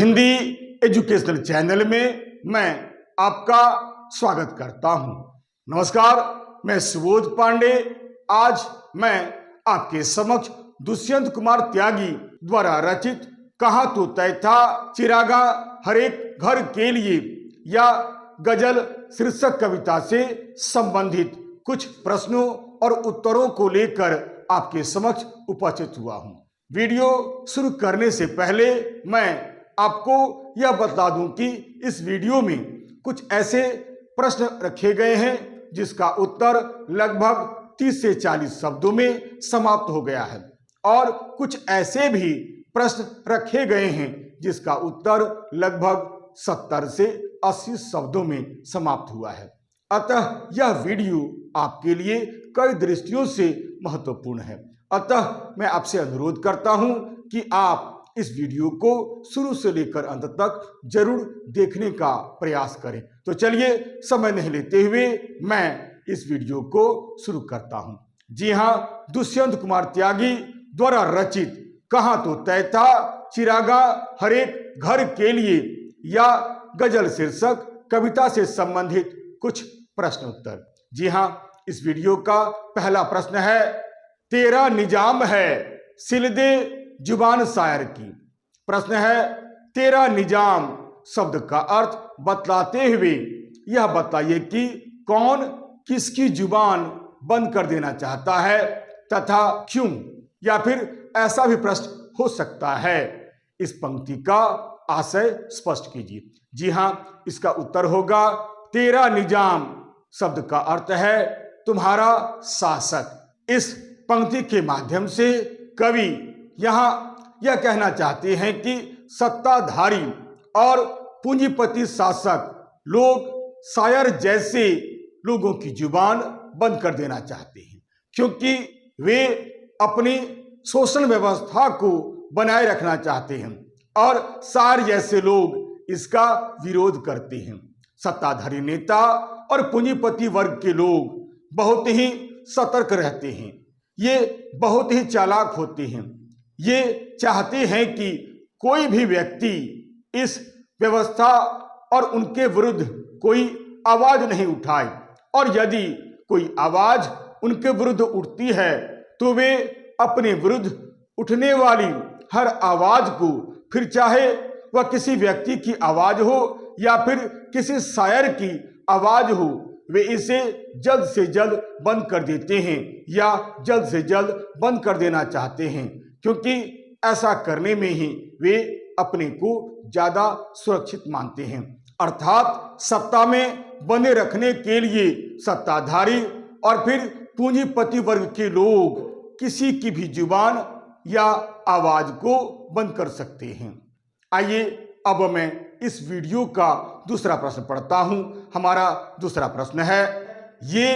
Hindi educational channel में मैं आपका स्वागत करता हूं। नमस्कार, मैं सुबोध पांडे। आज मैं आपके समक्ष दुष्यंत कुमार त्यागी द्वारा रचित कहा तो तय था चिरागा हर एक घर के लिए या गजल शीर्षक कविता से संबंधित कुछ प्रश्नों और उत्तरों को लेकर आपके समक्ष उपस्थित हुआ हूं। वीडियो शुरू करने से पहले मैं आपको यह बता दूं कि इस वीडियो में कुछ ऐसे प्रश्न रखे गए हैं जिसका उत्तर लगभग 30 से 40 शब्दों में समाप्त हो गया है और कुछ ऐसे भी प्रश्न रखे गए हैं जिसका उत्तर लगभग 70 से 80 शब्दों में समाप्त हुआ है। अतः यह वीडियो आपके लिए कई दृष्टियों से महत्वपूर्ण है। अतः मैं आपसे अनुरोध करता हूं कि आप इस वीडियो को शुरू से लेकर अंत तक जरूर देखने का प्रयास करें। तो चलिए समय नहीं लेते हुए मैं इस वीडियो को शुरू करता हूं। जी हां, दुष्यंत कुमार त्यागी द्वारा रचित कहा तो तय था चिरागा हर एक घर के लिए या गजल शीर्षक कविता से संबंधित कुछ प्रश्न उत्तर। जी हां, इस वीडियो का पहला प्रश्न है, तेरा निजाम है सिल दे जुबान शायर की। प्रश्न है, तेरा निजाम शब्द का अर्थ बतलाते हुए यह बताइए कि कौन किसकी जुबान बंद कर देना चाहता है तथा क्यों। या फिर ऐसा भी प्रश्न हो सकता है, इस पंक्ति का आशय स्पष्ट कीजिए। जी हां, इसका उत्तर होगा, तेरा निजाम शब्द का अर्थ है तुम्हारा शासक। इस पंक्ति के माध्यम से कवि यहां यह कहना चाहते हैं कि सत्ताधारी और पूंजीपति शासक लोग शायर जैसे लोगों की जुबान बंद कर देना चाहते हैं, क्योंकि वे अपनी शोषण व्यवस्था को बनाए रखना चाहते हैं और शायर जैसे लोग इसका विरोध करते हैं। सत्ताधारी नेता और पूंजीपति वर्ग के लोग बहुत ही सतर्क रहते हैं, ये बहुत ही चालाक होते हैं। ये चाहते हैं कि कोई भी व्यक्ति इस व्यवस्था और उनके विरुद्ध कोई आवाज नहीं उठाए, और यदि कोई आवाज उनके विरुद्ध उठती है तो वे अपने विरुद्ध उठने वाली हर आवाज को, फिर चाहे वह किसी व्यक्ति की आवाज हो या फिर किसी शायर की आवाज हो, वे इसे जल्द से जल्द बंद कर देते हैं या जल्द से जल्द बंद कर देना चाहते हैं, क्योंकि ऐसा करने में ही वे अपने को ज्यादा सुरक्षित मानते हैं। अर्थात सत्ता में बने रखने के लिए सत्ताधारी और फिर पूंजीपति वर्ग के लोग किसी की भी जुबान या आवाज को बंद कर सकते हैं। आइए अब मैं इस वीडियो का दूसरा प्रश्न पढ़ता हूं। हमारा दूसरा प्रश्न है, ये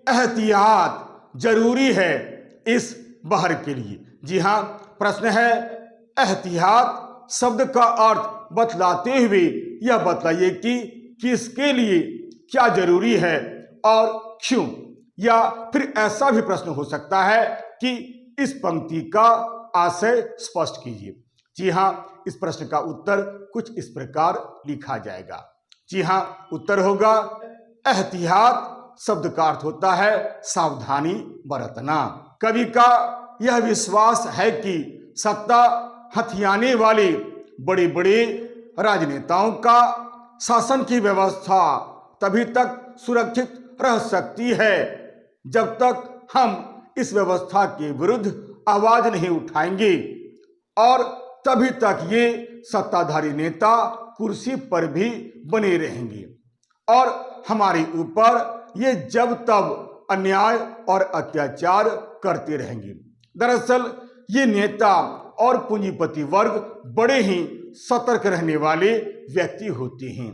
एहतियात जरूरी है इस बहर के लिए। जी हां, प्रश्न है, एहतियात शब्द का अर्थ बतलाते हुए यह बताइए कि किसके लिए क्या जरूरी है और क्यों। या फिर ऐसा भी प्रश्न हो सकता है कि इस पंक्ति का आशय स्पष्ट कीजिए। जी हां, इस प्रश्न का उत्तर कुछ इस प्रकार लिखा जाएगा। जी हां, उत्तर होगा, एहतियात शब्द का अर्थ होता है सावधानी बरतना। कवि का यह विश्वास है कि सत्ता हथियाने वाले बड़े बड़े राजनेताओं का शासन की व्यवस्था तभी तक सुरक्षित रह सकती है जब तक हम इस व्यवस्था के विरुद्ध आवाज नहीं उठाएंगे, और तभी तक ये सत्ताधारी नेता कुर्सी पर भी बने रहेंगे और हमारे ऊपर ये जब तब अन्याय और अत्याचार करते रहेंगे। दरअसल ये नेता और पूंजीपति वर्ग बड़े ही सतर्क रहने वाले व्यक्ति होते हैं।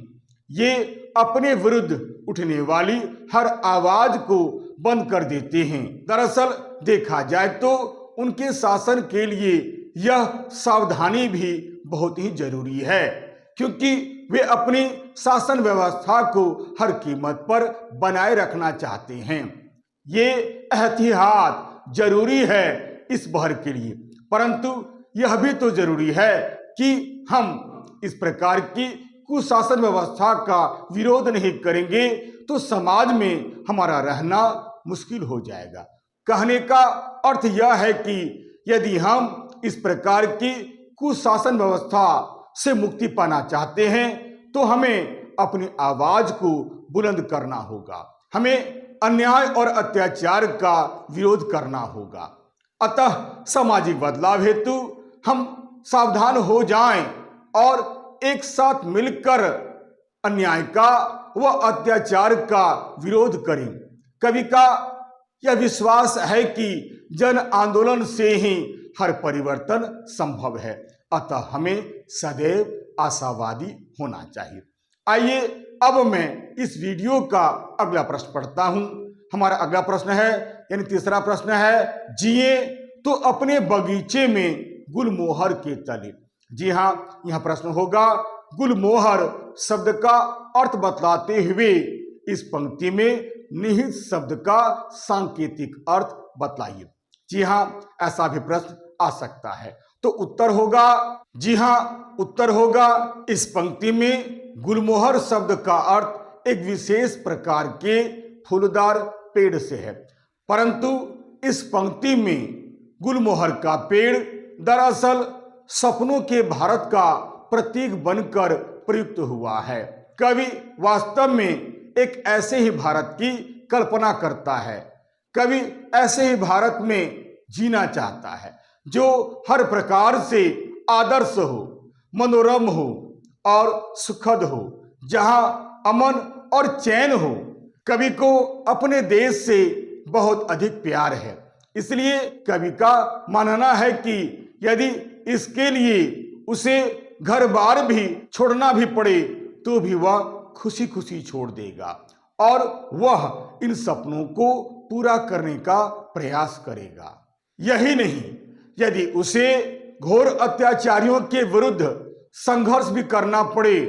ये अपने विरुद्ध उठने वाली हर आवाज को बंद कर देते हैं। दरअसल देखा जाए तो उनके शासन के लिए यह सावधानी भी बहुत ही जरूरी है, क्योंकि वे अपनी शासन व्यवस्था को हर कीमत पर बनाए रखना चाहते हैं। ये एहतियात जरूरी है इस बहर के लिए, परंतु यह भी तो जरूरी है कि हम इस प्रकार की कुशासन व्यवस्था का विरोध नहीं करेंगे तो समाज में हमारा रहना मुश्किल हो जाएगा। कहने का अर्थ यह है कि यदि हम इस प्रकार की कुशासन व्यवस्था से मुक्ति पाना चाहते हैं तो हमें अपनी आवाज को बुलंद करना होगा। हमें अन्याय और अत्याचार का विरोध करना होगा। अतः सामाजिक बदलाव हेतु हम सावधान हो जाएं और एक साथ मिलकर अन्याय का व अत्याचार का विरोध करें। कवि का यह विश्वास है कि जन आंदोलन से ही हर परिवर्तन संभव है, अतः हमें सदैव आशावादी होना चाहिए। आइए अब मैं इस वीडियो का अगला प्रश्न पढ़ता हूं। हमारा अगला प्रश्न है, यानी तीसरा प्रश्न है, जिए तो अपने बगीचे में गुलमोहर के तले। जी हाँ, यह प्रश्न होगा गुलमोहर शब्द का अर्थ बतलाते हुए इस पंक्ति में निहित शब्द का सांकेतिक अर्थ बतलाइए। जी हाँ, ऐसा भी प्रश्न आ सकता है। तो उत्तर होगा, जी हाँ, उत्तर होगा इस पंक्ति में गुलमोहर शब्द का अर्थ एक विशेष प्रकार के फूलदार पेड़ से है, परंतु इस पंक्ति में गुलमोहर का पेड़ दरअसल सपनों के भारत का प्रतीक बनकर प्रयुक्त हुआ है। कवि वास्तव में एक ऐसे ही भारत की कल्पना करता है। कवि ऐसे ही भारत में जीना चाहता है जो हर प्रकार से आदर्श हो, मनोरम हो और सुखद हो, जहां अमन और चैन हो। कवि को अपने देश से बहुत अधिक प्यार है, इसलिए कवि का मानना है कि यदि इसके लिए उसे घर बार भी छोड़ना भी पड़े तो भी वह खुशी खुशी छोड़ देगा और वह इन सपनों को पूरा करने का प्रयास करेगा। यही नहीं, यदि उसे घोर अत्याचारियों के विरुद्ध संघर्ष भी करना पड़े,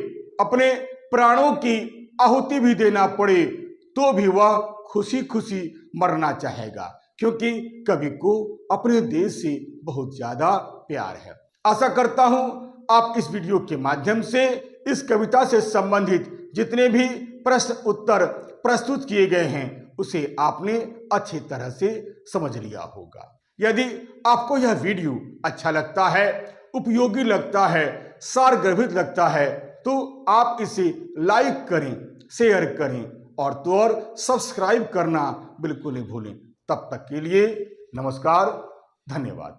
अपने प्राणों की आहुति भी देना पड़े, तो भी वह खुशी खुशी मरना चाहेगा, क्योंकि कवि को अपने देश से बहुत ज्यादा प्यार है। आशा करता हूं आप इस वीडियो के माध्यम से इस कविता से संबंधित जितने भी प्रश्न उत्तर प्रस्तुत किए गए हैं उसे आपने अच्छी तरह से समझ लिया होगा। यदि आपको यह वीडियो अच्छा लगता है, उपयोगी लगता है, सारगर्भित लगता है, तो आप इसे लाइक करें, शेयर करें और सब्सक्राइब करना बिल्कुल नहीं भूलें। तब तक के लिए नमस्कार, धन्यवाद।